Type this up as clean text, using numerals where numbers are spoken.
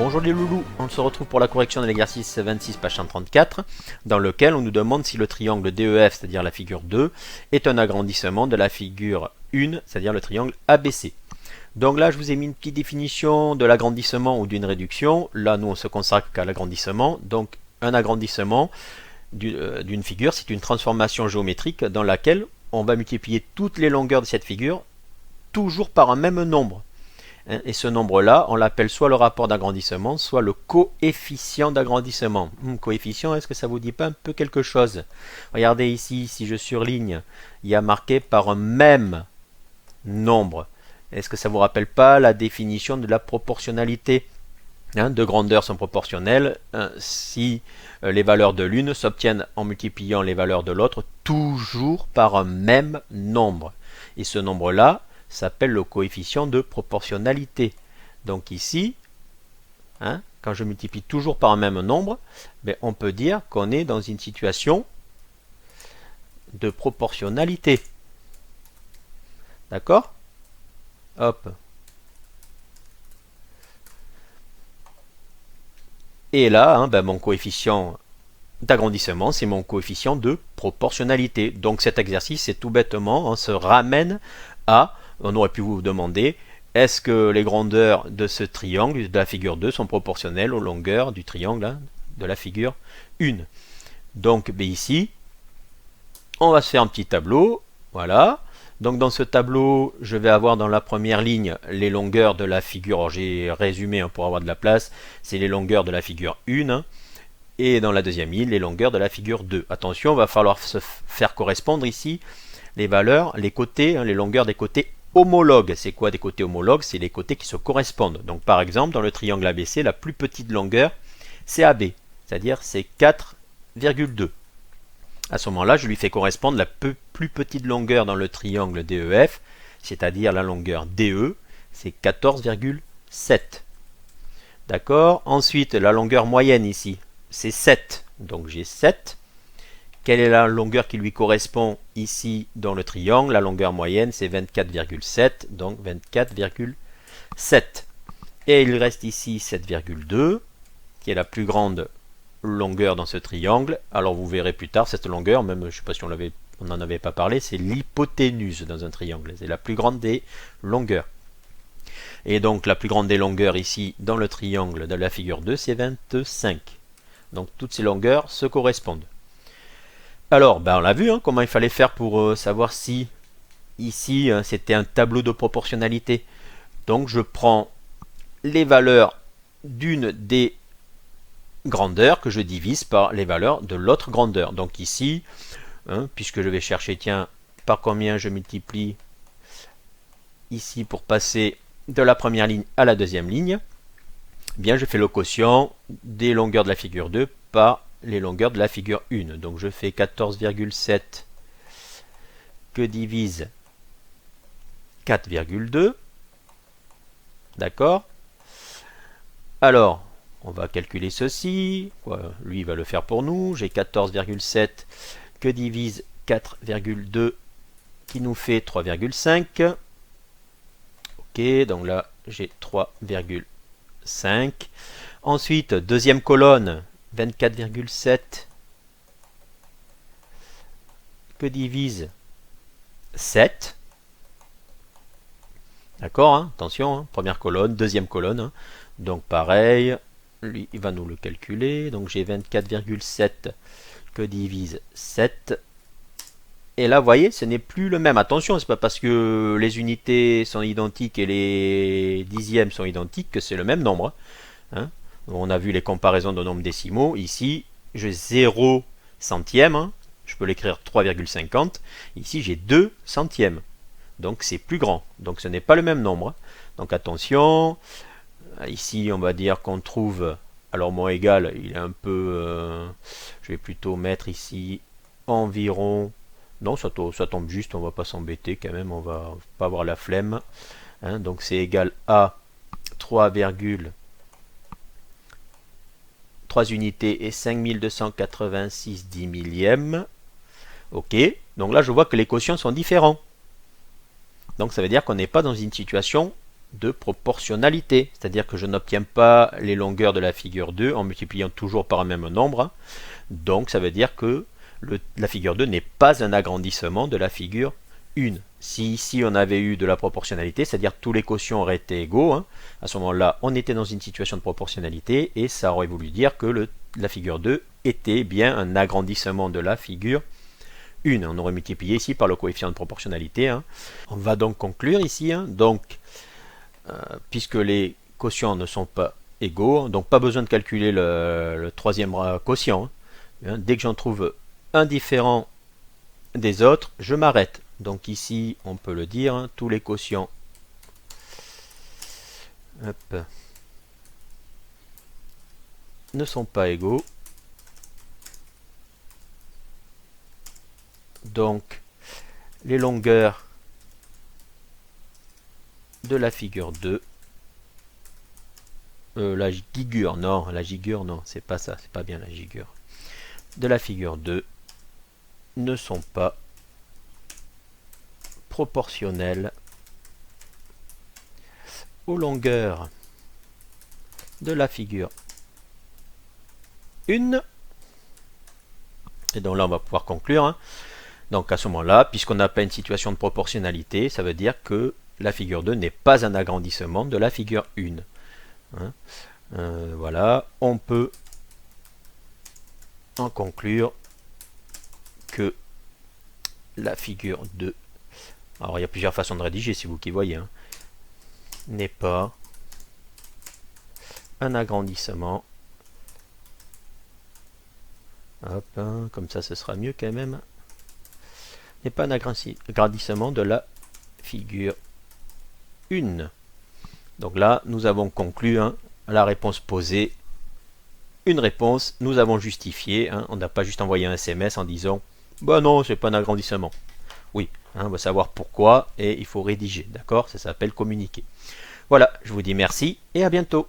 Bonjour les loulous, on se retrouve pour la correction de l'exercice 26 page 134 dans lequel on nous demande si le triangle DEF, c'est-à-dire la figure 2, est un agrandissement de la figure 1, c'est-à-dire le triangle ABC. Donc là je vous ai mis une petite définition de l'agrandissement ou d'une réduction. Là nous on se consacre qu'à l'agrandissement. Donc un agrandissement d'une figure, c'est une transformation géométrique dans laquelle on va multiplier toutes les longueurs de cette figure toujours par un même nombre. Et ce nombre-là, on l'appelle soit le rapport d'agrandissement, soit le coefficient d'agrandissement. Coefficient, est-ce que ça vous dit pas un peu quelque chose? Regardez ici, si je surligne, il y a marqué par un même nombre. Est-ce que ça vous rappelle pas la définition de la proportionnalité? Deux grandeurs sont proportionnelles si les valeurs de l'une s'obtiennent en multipliant les valeurs de l'autre, toujours par un même nombre. Et ce nombre-là s'appelle le coefficient de proportionnalité. Donc ici, quand je multiplie toujours par un même nombre, on peut dire qu'on est dans une situation de proportionnalité. D'accord? Hop. Et là, mon coefficient d'agrandissement, c'est mon coefficient de proportionnalité. Donc cet exercice, c'est tout bêtement, on se ramène à... On aurait pu vous demander, est-ce que les grandeurs de ce triangle, de la figure 2, sont proportionnelles aux longueurs du triangle de la figure 1? Donc ici, on va se faire un petit tableau. Voilà. Donc dans ce tableau, je vais avoir dans la première ligne les longueurs de la figure. J'ai résumé pour avoir de la place. C'est les longueurs de la figure 1. Et dans la deuxième ligne, les longueurs de la figure 2. Attention, il va falloir se faire correspondre ici les valeurs, les côtés, les longueurs des côtés homologues. C'est quoi des côtés homologues? C'est les côtés qui se correspondent. Donc par exemple, dans le triangle ABC, la plus petite longueur, c'est AB, c'est-à-dire c'est 4,2. À ce moment-là, je lui fais correspondre la plus petite longueur dans le triangle DEF, c'est-à-dire la longueur DE, c'est 14,7. D'accord? Ensuite, la longueur moyenne ici, c'est 7. Donc j'ai 7. Quelle est la longueur qui lui correspond ici dans le triangle? La longueur moyenne, c'est 24,7, donc 24,7. Et il reste ici 7,2, qui est la plus grande longueur dans ce triangle. Alors vous verrez plus tard, cette longueur, même je ne sais pas si on n'en avait pas parlé, c'est l'hypoténuse dans un triangle. C'est la plus grande des longueurs. Et donc la plus grande des longueurs ici dans le triangle de la figure 2, c'est 25. Donc toutes ces longueurs se correspondent. Alors, on l'a vu comment il fallait faire pour savoir si ici c'était un tableau de proportionnalité. Donc je prends les valeurs d'une des grandeurs que je divise par les valeurs de l'autre grandeur. Donc ici, puisque je vais chercher, tiens, par combien je multiplie ici pour passer de la première ligne à la deuxième ligne, je fais le quotient des longueurs de la figure 2 par les longueurs de la figure 1. Donc je fais 14,7 que divise 4,2. D'accord? Alors, on va calculer ceci. Lui, il va le faire pour nous. J'ai 14,7 que divise 4,2 qui nous fait 3,5. Ok, donc là, j'ai 3,5. Ensuite, deuxième colonne, 24,7 que divise 7. D'accord, attention, première colonne, deuxième colonne. Donc pareil, lui, il va nous le calculer. Donc j'ai 24,7 que divise 7. Et là, vous voyez, ce n'est plus le même. Attention, c'est pas parce que les unités sont identiques et les dixièmes sont identiques que c'est le même nombre. On a vu les comparaisons de nombres décimaux. Ici, j'ai 0 centième. Je peux l'écrire 3,50. Ici, j'ai 2 centièmes. Donc, c'est plus grand. Donc, ce n'est pas le même nombre. Donc, attention. Ici, on va dire qu'on trouve... Alors, moins égal, il est un peu... je vais plutôt mettre ici environ... Non, ça tombe juste. On ne va pas s'embêter quand même. On ne va pas avoir la flemme. Donc, c'est égal à 3 unités et 5286 10 millièmes. Ok, donc là je vois que les quotients sont différents. Donc ça veut dire qu'on n'est pas dans une situation de proportionnalité, c'est-à-dire que je n'obtiens pas les longueurs de la figure 2 en multipliant toujours par un même nombre. Donc ça veut dire que la figure 2 n'est pas un agrandissement de la figure 1. Si ici on avait eu de la proportionnalité, c'est-à-dire tous les quotients auraient été égaux, hein, à ce moment-là on était dans une situation de proportionnalité et ça aurait voulu dire que la figure 2 était bien un agrandissement de la figure 1. On aurait multiplié ici par le coefficient de proportionnalité. Hein. On va donc conclure ici. Hein. Donc, puisque les quotients ne sont pas égaux, donc pas besoin de calculer le troisième quotient. Hein. Dès que j'en trouve un différent des autres, je m'arrête. Donc ici, on peut le dire, hein, tous les quotients ne sont pas égaux. Donc, les longueurs de la figure 2, la gigure, non, c'est pas ça, c'est pas bien la gigure, de la figure 2 ne sont pas proportionnelles aux longueurs de la figure 1. Et donc là, on va pouvoir conclure. Hein. Donc à ce moment-là, puisqu'on n'a pas une situation de proportionnalité, ça veut dire que la figure 2 n'est pas un agrandissement de la figure 1. Hein. Voilà, on peut en conclure que la figure 2, alors il y a plusieurs façons de rédiger, c'est vous qui voyez, hein, n'est pas un agrandissement. Hop, hein, comme ça ce sera mieux quand même. N'est pas un agrandissement de la figure 1. Donc là, nous avons conclu hein, la réponse posée. Une réponse, nous avons justifié. Hein, on n'a pas juste envoyé un SMS en disant bah non, c'est pas un agrandissement. Oui, hein, on va savoir pourquoi et il faut rédiger. D'accord? Ça s'appelle communiquer. Voilà, je vous dis merci et à bientôt.